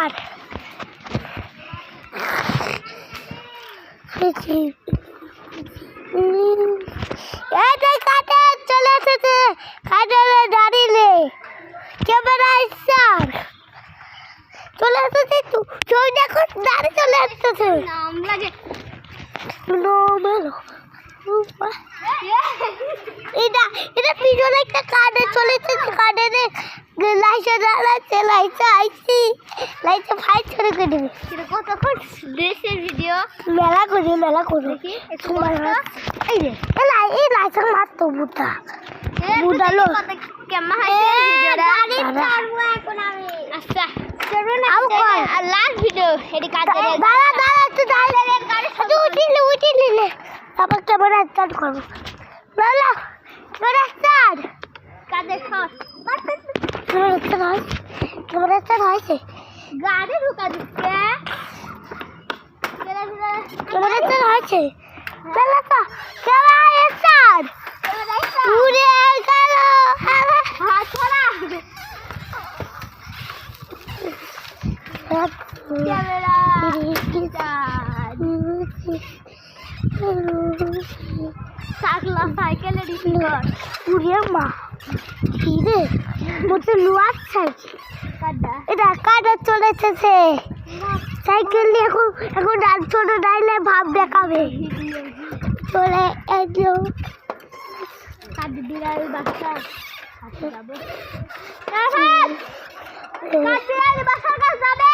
sir কাটে চলে এসেছে কাটে দাঁড়িয়ে ক্যামেরা স্যার চলে এসেছে তুই দেখো দাঁড়িয়ে চলে এসেছে নাম লাগে এটা পিছনে একটা কাটে চলে এসেছে কাটে লাইটে দাঁড়াচ্ছে লাইটে আইসি লাইটে ফাইট করে দেবে কতক্ষণ ড্রেসের ভিডিও মেলা করে এই রে এই লাইটে মারতো বুটা বুদালো কেমন হয়েছে ভিডিওটা এখন আমি আচ্ছা চলুন আর লাস্ট ভিডিও এডি কাটে দাঁড়া একটু দাঁড়া উঠি নিলে তারপর ক্যামেরা স্টার্ট করবো না ক্যামেরা স্টার্ট কাদের শট ক্যামেরা স্টার্ট হয়েছে গাড়ি ঢুকা দিচ্ছে ক্যামেরা স্টার্ট হয়েছে চলো তো ক্যামেরা স্টার্ট উড়ে গেল হাত ছড়া ক্যামেরা সাইকেলের উড়ে মা কিরে মতো লুয়ার সাইকেল এটা কাটা চলে এসেছে সাইকেল নিয়ে এখন ছোট ডাইলে ভাব দেখাবে চলে এলো কাঠবিড়াল বাসা যাবো কাঠবিড়াল বাসার কাছে যাবে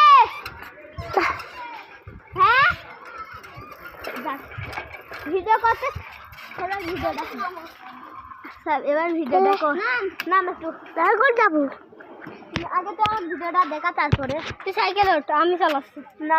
হ্যাঁ ভিডিও করতে ভিডিও দেখো এবার ভিডিও দেখো না একটু তারপর যাবো আগে তো ভিডিওটা দেখা তারপরে তুই সাইকেলে ওঠো আমি চালাচ্ছি না